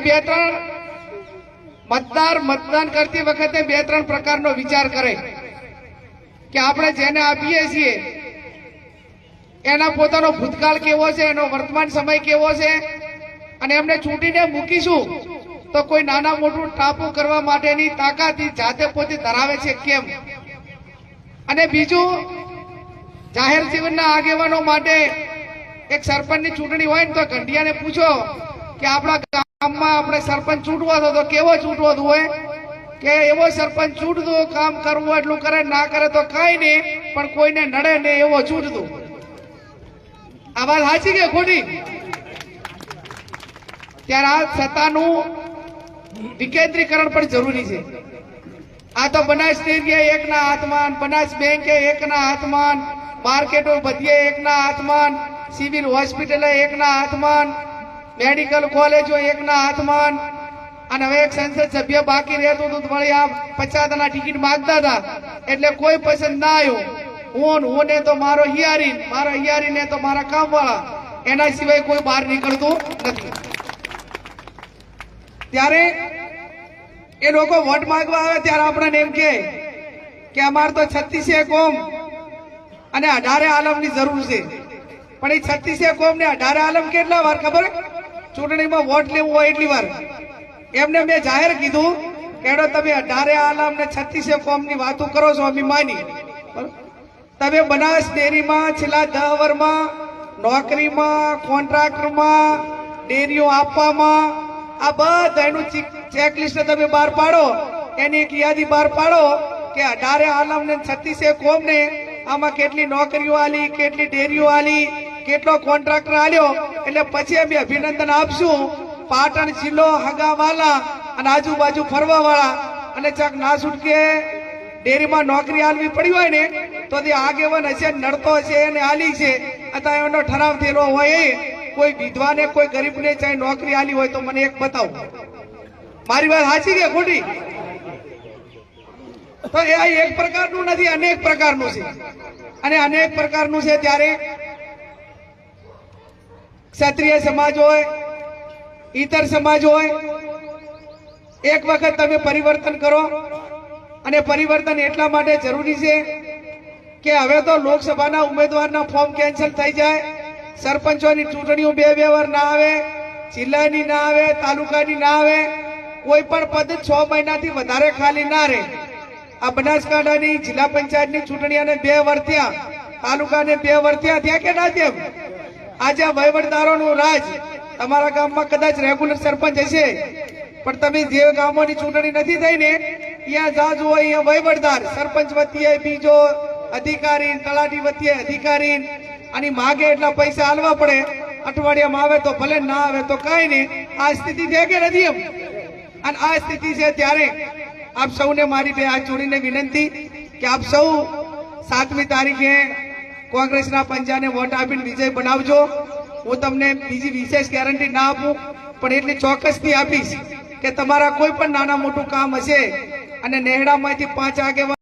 બે ત્રણ મતદાર મતદાન કરતી વખતે બે ત્રણ પ્રકારનો વિચાર કરે કે આપણે જેને આપીએ છીએ એના પોતાનો ભૂતકાળ કેવો છે, એનો વર્તમાન સમય કેવો છે, અને એમને ચૂંટીને મૂકીશું તો કોઈ નાના મોટું ટાપુ કરવા માટેની તાકાત જાતે પોતે ધરાવે છે કેમ. અને બીજું, જાહેર જીવનના આગેવાનો માટે એક સરપંચની ચૂંટણી હોય ને તો ઘંટિયાને પૂછો કે આપણા ગામમાં આપણે સરપંચ ચૂંટવો હતો તો કેવો ચૂંટવો હોય, કે એવો સરપંચ ચૂંટતો, કામ કરવું એટલું કરે, ના કરે તો કઈ નહીં, પણ કોઈને નડે ને એવો ચૂંટતો. આ વાત સાચી કે ખોટી? ત્યારે આ સત્તાનું વિકેન્દ્રીકરણ પણ જરૂરી છે. આ તો બનાસ ડેરી એકના હાથમાં, બનાસ બેંક એકના હાથમાં, માર્કેટો બધી એકના હાથમાં, સિવિલ હોસ્પિટલ એકના હાથમાં, મેડિકલ કોલેજો એકના હાથમાં. અને હવે એક સંસદ સભ્ય બાકી રહેતું હતું, વળી આ 50 ના ટિકિટ માંગતા હતા એટલે કોઈ પસંદ ના આવ્યો. હું ને તો મારો હિયારી ને તો મારા કામવાળા, એના સિવાય કોઈ બહાર નીકળતું નથી. ત્યારે એ લોકો વોટ માંગવા આવે ત્યારે આપણને એમ કે અમારે તો 36 કોમ અને 18 આલમની જરૂર છે. પણ એ 36 કોમ ને 18 આલમ કેટલા વાર ખબર? ચૂંટણીમાં વોટ લેવું હોય એટલી વાર. એમને મેં જાહેર કીધું કે તમે 18 આલમ ને 36 કોમ ની વાતો કરો છો, અમે માની. તમે બનાસ ડેરીમાં છેલ્લા 10 વર્ષમાં નોકરીમાં, કોન્ટ્રાક્ટરમાં, ડેરીઓ આપવામાં, આ બધાનું ચેકલિસ્ટ તમે બહાર પાડો, એની એક યાદી બહાર પાડો કે 18 આલમ ને 36 કોમ ને આમાં કેટલી નોકરીઓ આલી, કેટલી ડેરીઓ આલી, કેટલો કોન્ટ્રાક્ટર આલ્યો, એટલે પછી અમે અભિનંદન આપશું. પાટણ જિલ્લો, હગાવાલા અને આજુબાજુ ફરવા વાળા, અને ચક ના છૂટકે ડેરીમાં નોકરી આલવી પડી હોય ને તો તે આગેવાન હશે, નડતો હશે એને આલી છે, અથવા એનો ઠરાવ થયેલો હોય. કોઈ વિધવાને, કોઈ ગરીબને ચાહે નોકરી આલી હોય તો મને એક બતાવો. મારી વાત સાચી કે ખોટી? તો એ એક પ્રકારનું નથી, અનેક પ્રકારનું છે. અને અનેક પ્રકારનું છે ત્યારે ક્ષત્રિય સમાજ હોય, ઇતર સમાજ હોય, એક વખત તમે પરિવર્તન કરો. અને પરિવર્તન એટલા માટે જરૂરી છે કે હવે તો લોકસભાના ઉમેદવારના ફોર્મ કેન્સલ થઈ જાય, સરપંચોની ચૂંટણીઓ 2 વાર ના આવે, જિલ્લાની ના આવે, તાલુકાની ના આવે, કોઈ પણ પદ 6 મહિનાથી વધારે ખાલી ના રહે. આ બનાસકાંઠાની જિલ્લા પંચાયતની ચૂંટણી અને 2 વાર થયા, તાલુકાને 2 વાર થયા કે ના તેમ? આજે વહીવટદારોનું રાજ. તમારા ગામમાં કદાચ રેગ્યુલર સરપંચ હશે, પણ તમે જે ગામોની ચૂંટણી નથી થઈ ને ત્યાં જાજ હોય, અહીંયા વહીવટદાર, સરપંચ વતીએ બીજો અધિકારી, તલાટી વતીએ અધિકારી, અને માગે એટલા પૈસા આલવા પડે. અઠવાડિયામાં આવે તો ભલે, ના આવે તો કઈ નહીં. આ સ્થિતિ છે કે નથી એમ? અને આ સ્થિતિ છે ત્યારે આપ સૌને મારી બે હાથ જોડીને વિનંતી કે આપ સૌ 7મી તારીખે કોંગ્રેસના પંજાને વોટ આપીને વિજય બનાવજો. હું તમને બીજી વિશેષ ગેરંટી ના આપું, પણ એટલી ચોક્કસથી આપીશ કે તમારા કોઈ પણ નાના મોટું કામ હશે અને નેહડામાંથી 5 આગેવાન